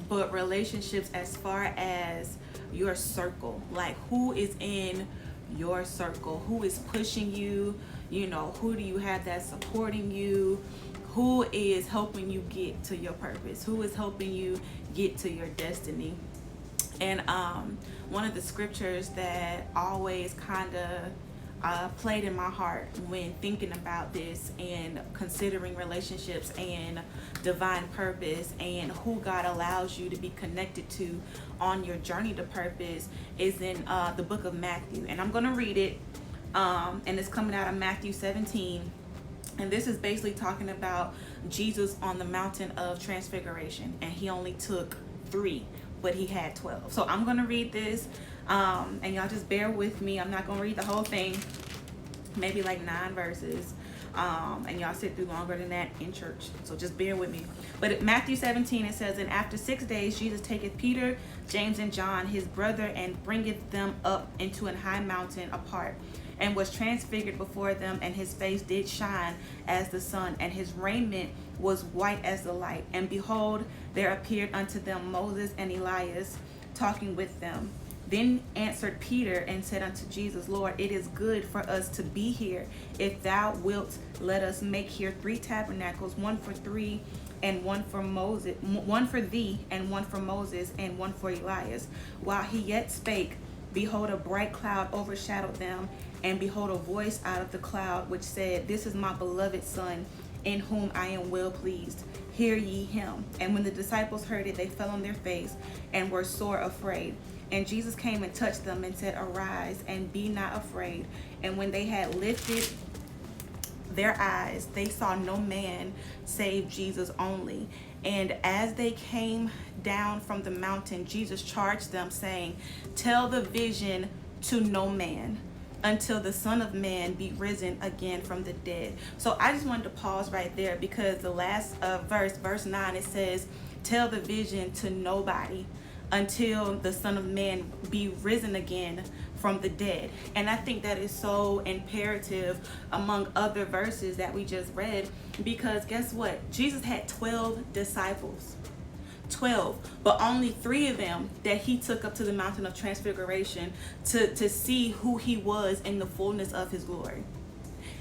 but relationships as far as your circle, like who is in your circle, who is pushing you, who do you have that's supporting you, who is helping you get to your purpose, who is helping you get to your destiny. And one of the scriptures that always kind of played in my heart when thinking about this and considering relationships and divine purpose and who God allows you to be connected to on your journey to purpose is in the book of Matthew. And I'm going to read it, and it's coming out of Matthew 17. And this is basically talking about Jesus on the mountain of transfiguration, and he only took 3, but he had 12. So I'm going to read this, and y'all just bear with me. I'm not going to read the whole thing, maybe like 9 verses, and y'all sit through longer than that in church, so just bear with me. But at Matthew 17, it says, "And after 6 days Jesus taketh Peter, James, and John his brother, and bringeth them up into an high mountain apart, and was transfigured before them, and his face did shine as the sun, and his raiment was white as the light. And behold, there appeared unto them Moses and Elias, talking with them. Then answered Peter and said unto Jesus, Lord, it is good for us to be here. If thou wilt, let us make here 3 tabernacles, one for thee, and one for thee, and one for Moses, and one for Elias. While he yet spake, behold, a bright cloud overshadowed them, and behold, a voice out of the cloud, which said, This is my beloved Son, in whom I am well pleased. Hear ye him. And when the disciples heard it, they fell on their face, and were sore afraid. And Jesus came and touched them, and said, Arise, and be not afraid. And when they had lifted their eyes, they saw no man save Jesus only. And as they came down from the mountain, Jesus charged them, saying, Tell the vision to no man, until the Son of Man be risen again from the dead. So I just wanted to pause right there, because the last verse 9, it says, Tell the vision to nobody until the Son of Man be risen again from the dead. And I think that is so imperative among other verses that we just read, because guess what? Jesus had 12 disciples. 12, but only 3 of them that he took up to the mountain of transfiguration to see who he was in the fullness of his glory.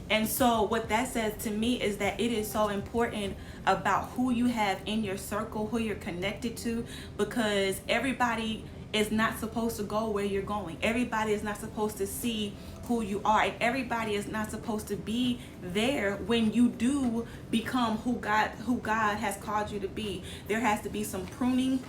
And so what that says to me is that it is so important about who you have in your circle, who you're connected to, because everybody is not supposed to go where you're going. Everybody is not supposed to see who you are, and everybody is not supposed to be there when you do become who God has called you to be. There has to be some pruning.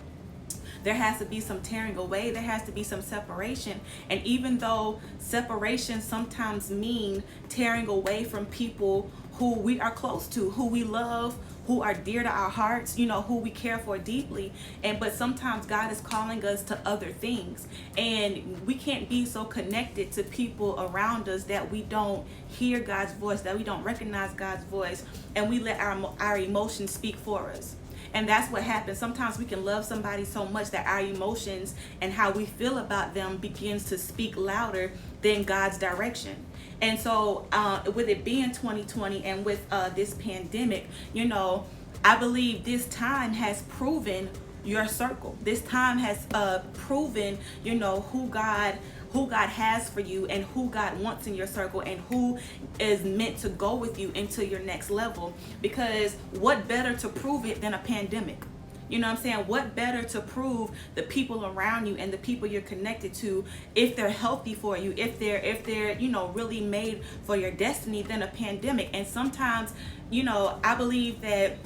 There has to be some tearing away. There has to be some separation. And even though separation sometimes mean tearing away from people who we are close to, who we love, who are dear to our hearts, who we care for deeply. But sometimes God is calling us to other things. And we can't be so connected to people around us that we don't hear God's voice, that we don't recognize God's voice, and we let our emotions speak for us. And that's what happens. Sometimes we can love somebody so much that our emotions and how we feel about them begins to speak louder than God's direction. And so with it being 2020 and with this pandemic, I believe this time has proven your circle. This time has proven, who God has for you, and who God wants in your circle, and who is meant to go with you into your next level. Because what better to prove it than a pandemic? You know what I'm saying? What better to prove the people around you and the people you're connected to, if they're healthy for you, if they're really made for your destiny, than a pandemic. And sometimes, I believe that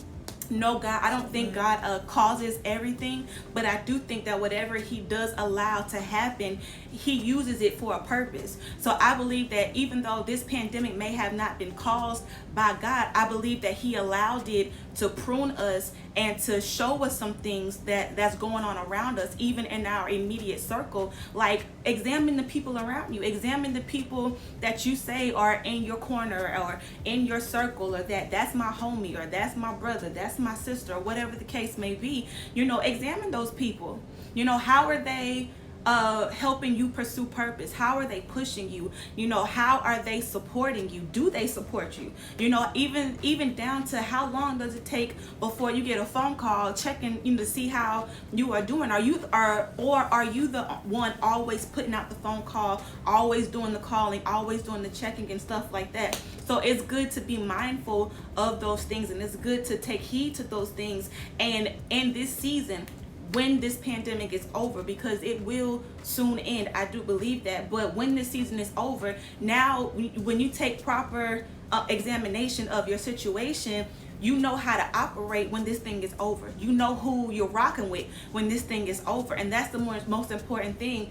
no, God, I don't think God causes everything, but I do think that whatever he does allow to happen, he uses it for a purpose. So I believe that even though this pandemic may have not been caused by God, I believe that he allowed it to prune us and to show us some things that's going on around us, even in our immediate circle. Like, examine the people around you. Examine the people that you say are in your corner or in your circle, or that's my homie, or that's my brother, that's my sister, or whatever the case may be. Examine those people. How are they helping you pursue purpose? How are they pushing you? How are they supporting you? Do they support you? Even down to how long does it take before you get a phone call checking to see how you are doing? Are you the one always putting out the phone call, always doing the calling, always doing the checking and stuff like that? So it's good to be mindful of those things, and it's good to take heed to those things. And in this season, when this pandemic is over, because it will soon end, I do believe that. But when this season is over, now when you take proper examination of your situation, you know how to operate when this thing is over. You know who you're rocking with when this thing is over, and that's the most important thing.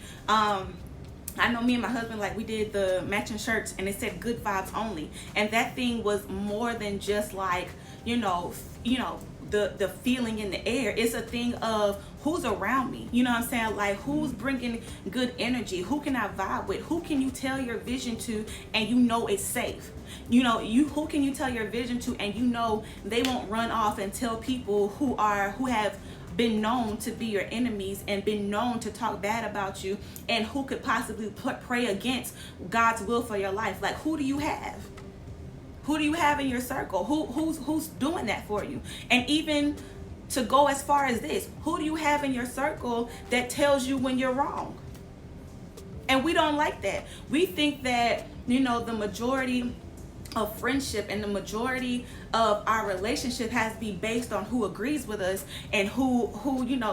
I know me and my husband, like, we did the matching shirts and it said good vibes only, and that thing was more than just like the feeling in the air. It's a thing of who's around me, you know what I'm saying? Like, who's bringing good energy? Who can I vibe with? Who can you tell your vision to and it's safe? Who can you tell your vision to and they won't run off and tell people who have been known to be your enemies and been known to talk bad about you, and who could possibly pray against God's will for your life? Like, who do you have? Who do you have in your circle? Who's doing that for you? And even to go as far as this, who do you have in your circle that tells you when you're wrong? And we don't like that. We think that, the majority of friendship and the majority of our relationship has to be based on who agrees with us and who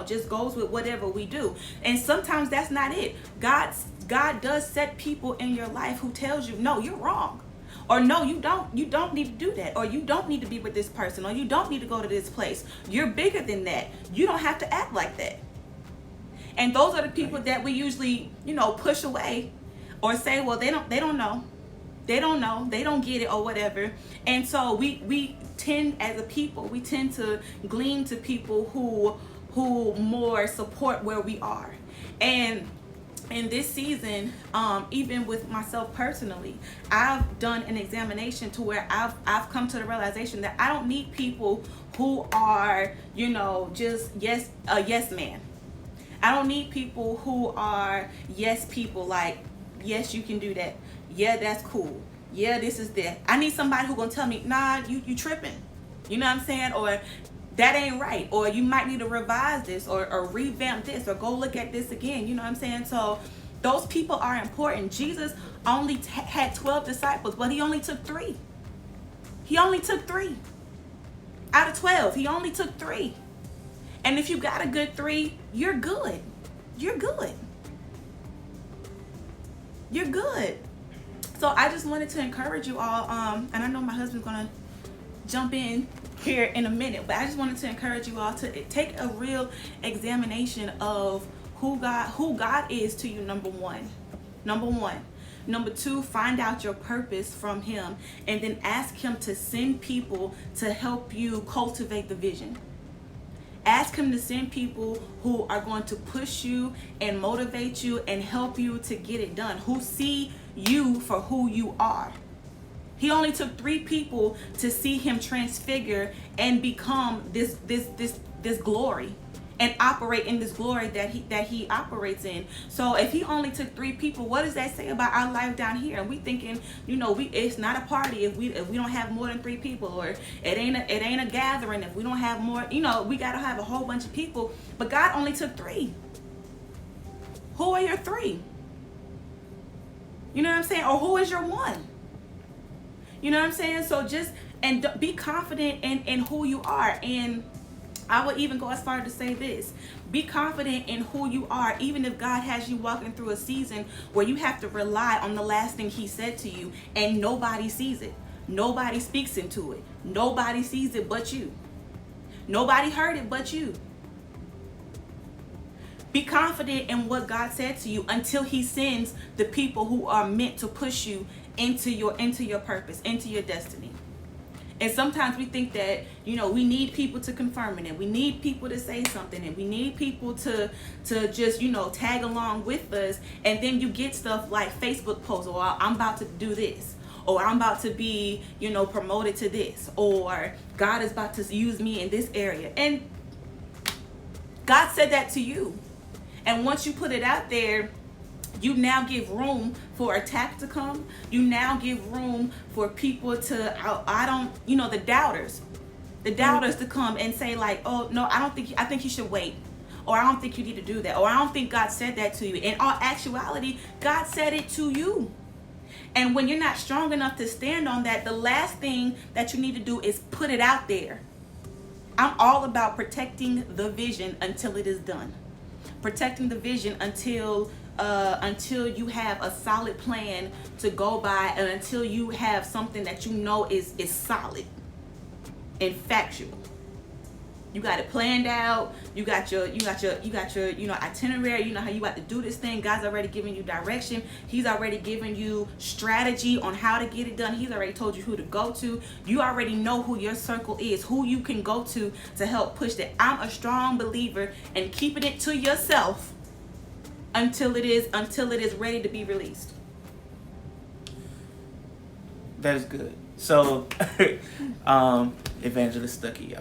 just goes with whatever we do. And sometimes that's not it. God does set people in your life who tells you, no, you're wrong. Or no, you don't need to do that. Or you don't need to be with this person. Or you don't need to go to this place. You're bigger than that. You don't have to act like that. And those are the people that we usually, push away or say, well, they don't know. They don't know, they don't get it, or whatever. And so we tend, as a people, we tend to glean to people who more support where we are. And in this season, even with myself personally, I've done an examination to where I've come to the realization that I don't need people who are, just a yes man. I don't need people who are yes people, like, yes, you can do that. Yeah, that's cool. Yeah, this is that. I need somebody who gonna tell me, nah, you tripping. You know what I'm saying? Or that ain't right. Or you might need to revise this or revamp this or go look at this again. You know what I'm saying? So those people are important. Jesus only had 12 disciples, but he only took 3. He only took 3. Out of 12, he only took 3. And if you got a good 3, you're good. You're good. You're good. So I just wanted to encourage you all, and I know my husband's gonna jump in here in a minute, but I just wanted to encourage you all to take a real examination of who God is to you. Number one. Number 2, find out your purpose from him, and then ask him to send people to help you cultivate the vision. Ask him to send people who are going to push you and motivate you and help you to get it done, who see you for who you are. He only took 3 people to see him transfigure and become this glory and operate in this glory that he operates in. So if he only took 3 people, what does that say about our life down here? And we thinking, it's not a party if we don't have more than 3 people, or it ain't a gathering if we don't have more. We gotta have a whole bunch of people. But God only took 3. Who are your 3? You know what I'm saying? Or who is your 1? You know what I'm saying? So just be confident in who you are. And I would even go as far to say this: be confident in who you are, even if God has you walking through a season where you have to rely on the last thing he said to you and nobody sees it. Nobody speaks into it. Nobody sees it but you. Nobody heard it but you. Be confident in what God said to you until he sends the people who are meant to push you into your purpose, into your destiny. And sometimes we think that, we need people to confirm it, and we need people to say something, and we need people to just, tag along with us. And then you get stuff like Facebook posts, or I'm about to do this, or I'm about to be, promoted to this, or God is about to use me in this area. And God said that to you. And once you put it out there, you now give room for attack to come. You now give room for people to, I don't, the doubters. The doubters to come and say like, oh, no, I think you should wait. Or I don't think you need to do that. Or I don't think God said that to you. In all actuality, God said it to you. And when you're not strong enough to stand on that, the last thing that you need to do is put it out there. I'm all about protecting the vision until it is done. Protecting the vision until you have a solid plan to go by, and until you have something that you know is solid and factual. You got it planned out. You got your itinerary. You know how you got to do this thing. God's already given you direction. He's already given you strategy on how to get it done. He's already told you who to go to. You already know who your circle is, who you can go to help push that. I'm a strong believer in keeping it to yourself until it is ready to be released. That is good. So, Evangelist Stucky, yo.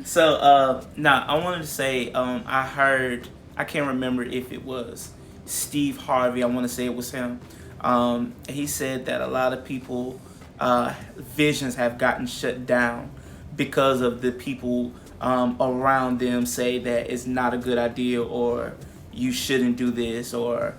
So, I wanted to say, I heard, I can't remember if it was Steve Harvey, I want to say it was him. He said that a lot of people, visions have gotten shut down because of the people around them say that it's not a good idea, or you shouldn't do this, or,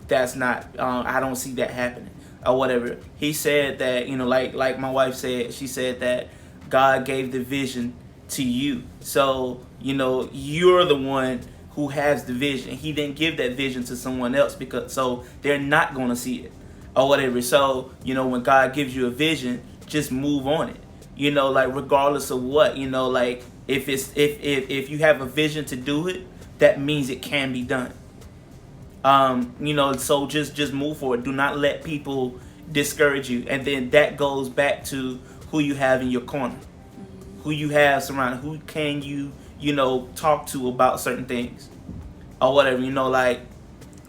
that's not, I don't see that happening, or whatever. He said that, like my wife said, she said that God gave the vision to you. So, you're the one who has the vision. He didn't give that vision to someone else, so they're not going to see it or whatever. So, when God gives you a vision, just move on it. Regardless of what, if you have a vision to do it, that means it can be done. So just move forward. Do not let people discourage you. And then that goes back to who you have in your corner, who you have surrounded, who can you, talk to about certain things or whatever.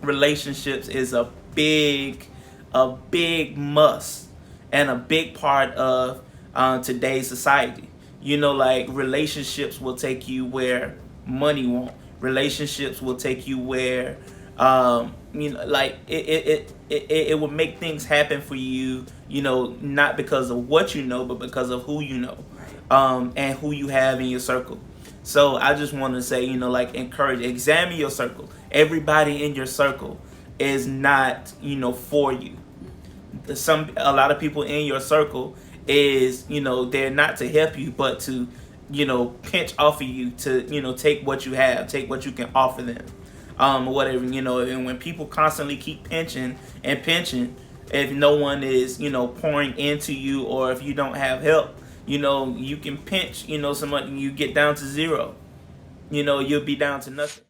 Relationships is a big must and a big part of today's society. Relationships will take you where money won't. Relationships will take you where it will make things happen for you, not because of what you know, but because of who you know, and who you have in your circle. So I just want to say, encourage, examine your circle. Everybody in your circle is not, for you. A lot of people in your circle is, they're not to help you, but to, pinch off of you, to, take what you have, take what you can offer them. Or whatever, and when people constantly keep pinching, if no one is, pouring into you, or if you don't have help, you can pinch, somebody, you get down to zero, you'll be down to nothing.